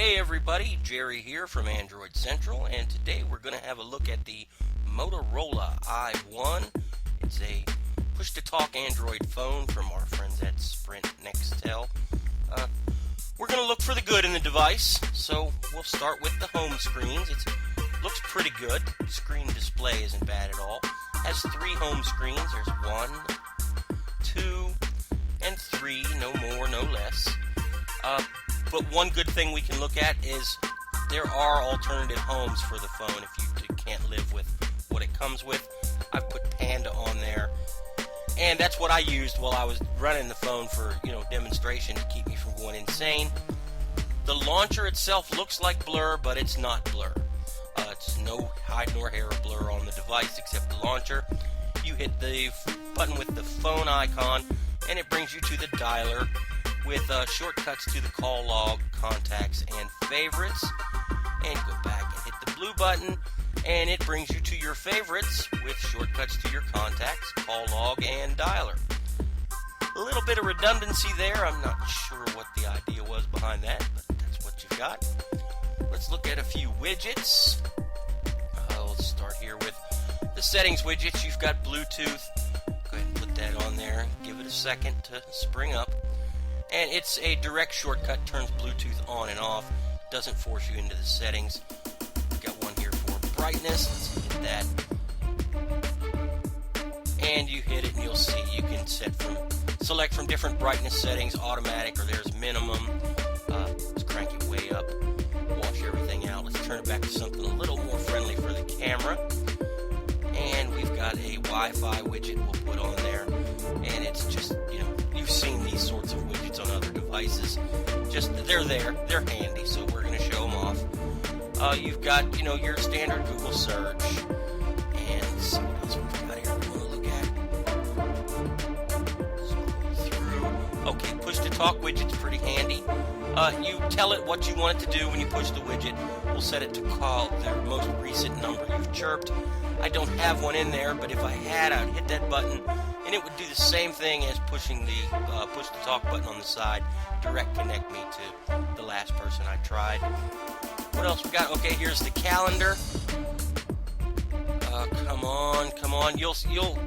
Hey everybody, Jerry here from Android Central, and today we're going to have a look at the Motorola i1. It's a push-to-talk Android phone from our friends at Sprint Nextel. We're going to look for the good in the device, so we'll start with the home screens. It looks pretty good. Screen display isn't bad at all. Has 3 home screens. There's 1, 2, and 3, no more, no less. But one good thing we can look at is there are alternative homes for the phone if you can't live with what it comes with. I've put Panda on there, and that's what I used while I was running the phone for, demonstration to keep me from going insane. The launcher itself looks like Blur, but it's not Blur. It's no hide nor hair of Blur on the device except the launcher. You hit the button with the phone icon, and it brings you to the dialer with shortcuts to the call log, contacts, and favorites. And go back and hit the blue button, and it brings you to your favorites with shortcuts to your contacts, call log, and dialer. A little bit of redundancy there. I'm not sure what the idea was behind that, but that's what you've got. Let's look at a few widgets. Let's start here with the settings widgets. You've got Bluetooth. Go ahead and put that on there. Give it a second to spring up. And it's a direct shortcut, turns Bluetooth on and off, doesn't force you into the settings. Got one here for brightness. Let's hit that. And you hit it and you'll see you can select from different brightness settings, automatic, or there's minimum. Let's crank it way up, wash everything out. Let's turn it back to something a little more friendly for the camera. And we've got a Wi-Fi widget we'll put on there. And it's just, you've seen these sorts of widgets on other devices. They're there, they're handy, so we're going to show them off. You've got, your standard Google search. And let's see what else we've got here we want to look at. Scroll through. Okay, push-to-talk widget's pretty handy. You tell it what you want it to do when you push the widget. We'll set it to call the most recent number you've chirped. I don't have one in there, but if I had, I'd hit that button, and it would do the same thing as pushing the push-to-talk button on the side, direct connect me to the last person I tried. What else we got? Okay, here's the calendar. Come on. You'll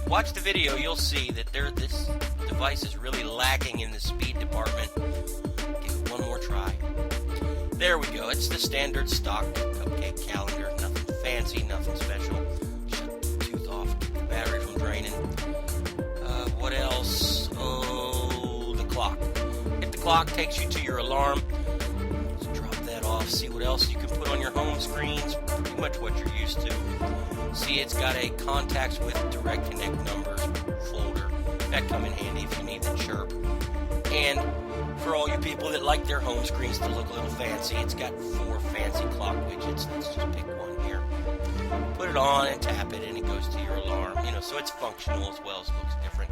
watch the video. You'll see that this device is really lacking in the speed department. Give it one more try. There we go. It's the standard stock cupcake calendar. Nothing fancy, nothing special. Shut the tooth off, keep the battery from draining. What else? Oh, the clock. If the clock takes you to your alarm, let's drop that off. See what else you can put on your home screens. Pretty much what you're used to. See, it's got a contacts with direct connect numbers folder. That come in handy if you need the chirp. And for all you people that like their home screens to look a little fancy, it's got 4 fancy clock widgets. Let's just pick one here. Put it on and tap it, and it goes to your alarm. So it's functional as well as it looks different.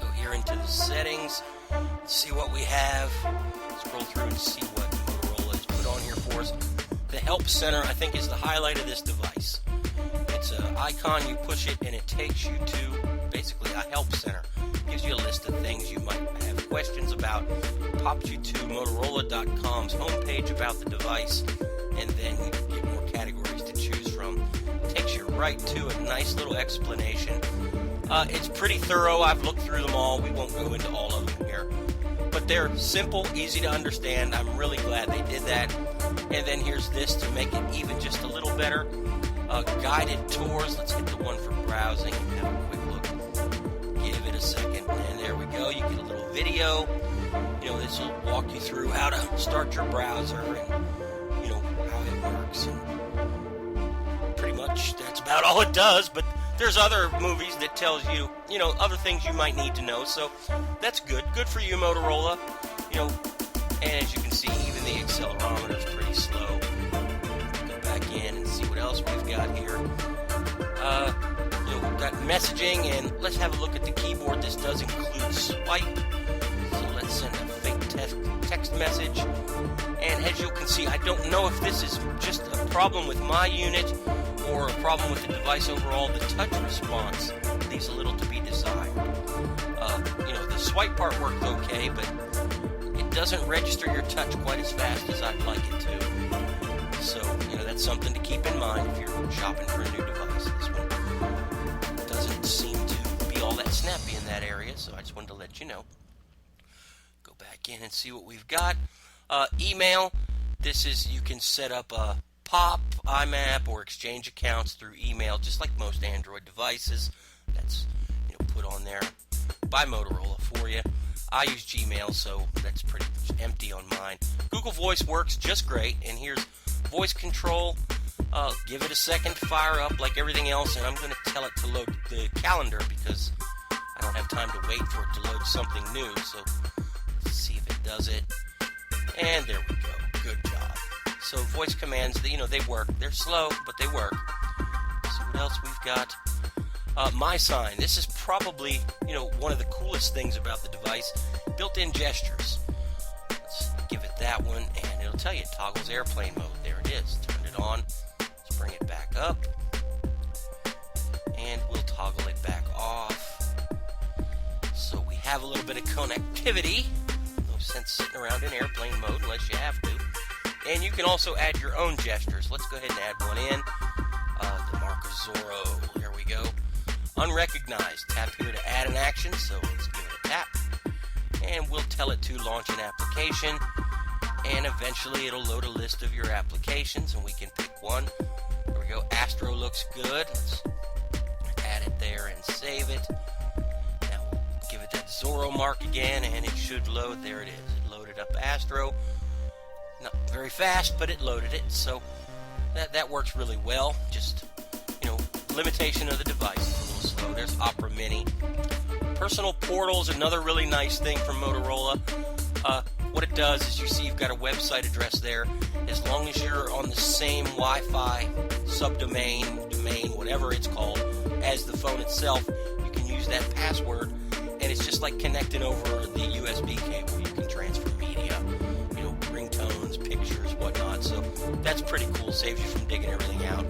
Go here into the settings, see what we have. Scroll through and see what Motorola has put on here for us. The Help Center, I think, is the highlight of this device. It's an icon, you push it, and it takes you to basically a Help Center. Gives you a list of things you might have questions about. Pops you to Motorola.com's homepage about the device, and then you get more categories to choose from. Takes you right to a nice little explanation. It's pretty thorough. I've looked through them all. We won't go into all of them here. But they're simple, easy to understand. I'm really glad they did that. And then here's this to make it even just a little better. Guided tours. Let's hit the one for browsing and have a quick look. Give it a second. And there we go. You get a little video. This will walk you through how to start your browser and, how it works. And pretty much that's about all it does. But there's other movies that tells you, other things you might need to know. So that's good. Good for you, Motorola. And as you can see, even the accelerometer is pretty slow. Go back in and see what else we've got here. We've got messaging, and let's have a look at the keyboard. This does include swipe. So let's send a fake text message. And as you can see, I don't know if this is just a problem with my unit or a problem with the device overall. The touch response leaves a little to be desired. The swipe part worked okay, but it doesn't register your touch quite as fast as I'd like it to. So, that's something to keep in mind if you're shopping for a new device. This one doesn't seem to be all that snappy in that area, so I just wanted to let you know. Go back in and see what we've got. Email. This is, you can set up a POP, IMAP, or exchange accounts through email, just like most Android devices. That's put on there by Motorola for you. I use Gmail, so that's pretty much empty on mine. Google Voice works just great, and here's voice control. Give it a second to fire up like everything else, and I'm going to tell it to load the calendar because I don't have time to wait for it to load something new. So let's see if it does it. And there we go. Good job. So voice commands, they work. They're slow, but they work. So what else we've got? My Sign. This is probably, one of the coolest things about the device. Built-in gestures. Let's give it that one, and it'll tell you it toggles airplane mode. There it is. Turn it on. Let's bring it back up. And we'll toggle it back off. So we have a little bit of connectivity. No sense sitting around in airplane mode unless you have to. And you can also add your own gestures. Let's go ahead and add one in. The mark of Zorro. There we go. Unrecognized. Tap here to add an action, so let's give it a tap. And we'll tell it to launch an application. And eventually it'll load a list of your applications, and we can pick one. There we go. Astro looks good. Let's add it there and save it. Now we'll give it that Zorro mark again, and it should load. There it is. It loaded up Astro. Not very fast, but it loaded it, so that works really well. Just, limitation of the device is a little slow. There's Opera Mini. Personal Portal is another really nice thing from Motorola. What it does is you see you've got a website address there. As long as you're on the same Wi-Fi subdomain, domain, whatever it's called, as the phone itself, you can use that password, and it's just like connecting over the USB cable. You can transfer media, ringtones, pictures, whatnot. So that's pretty cool. Saves you from digging everything out.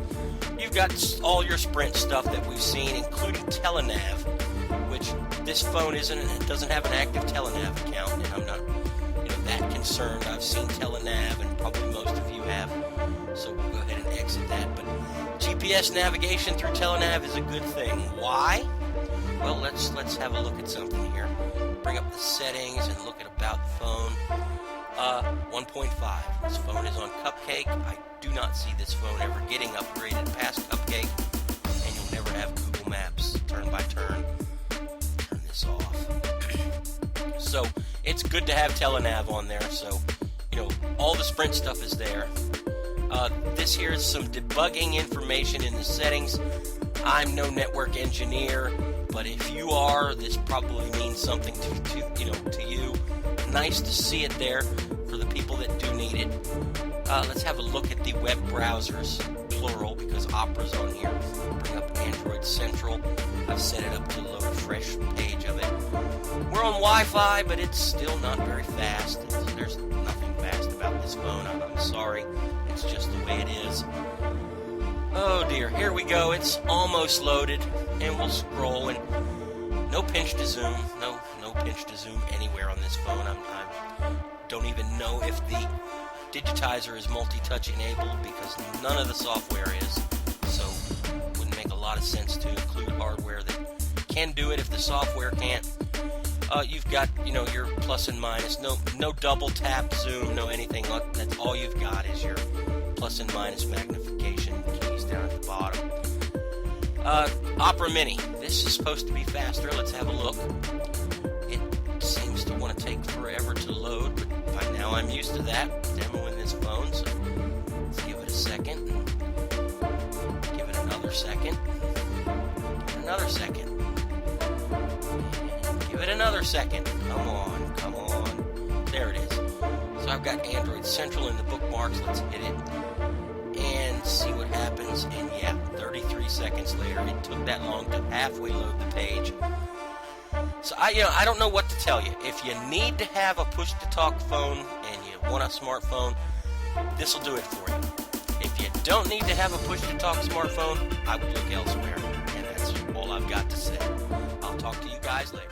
You've got all your Sprint stuff that we've seen, including Telenav, which this phone doesn't have an active Telenav account, and I'm not that concerned. I've seen Telenav, and probably most of you have, so we'll go ahead and exit that. But GPS navigation through Telenav is a good thing. Why? Well, let's have a look at something here. Bring up the settings and look at About Phone. 1.5. This phone is on Cupcake. I do not see this phone ever getting upgraded past Cupcake, and you'll never have Google Maps turn by turn. Turn this off. So it's good to have Telenav on there. So all the Sprint stuff is there. This here is some debugging information in the settings. I'm no network engineer, but if you are, this probably means something to you. Nice to see it there for the people that do need it. Let's have a look at the web browsers, plural, because Opera's on here. Bring up Android Central. I've set it up to load a fresh page of it. We're on Wi-Fi, but it's still not very fast. There's nothing fast about this phone. I'm sorry. It's just the way it is. Oh dear, here we go. It's almost loaded, and we'll scroll, and no pinch to zoom. No pinch to zoom anywhere on this phone. I don't even know if the digitizer is multi-touch enabled, because none of the software is. So it wouldn't make a lot of sense to include hardware that can do it if the software can't. You've got, your plus and minus. No double tap zoom, no anything. That's all you've got is your plus and minus magnification keys down at the bottom. Opera Mini. This is supposed to be faster. Let's have a look. It seems to want to take forever to load, but by now I'm used to that, demoing this phone, so let's give it a second. Give it another second. Another second. Give it another second. Come on. There it is. So I've got Android Central in the bookmarks. Let's hit it and see what happens. And yeah, 33 seconds later, it took that long to halfway load the page. So I don't know what to tell you. If you need to have a push-to-talk phone and you want a smartphone, this will do it for you. If you don't need to have a push-to-talk smartphone, I would look elsewhere. And that's all I've got to say. I'll talk to you guys later.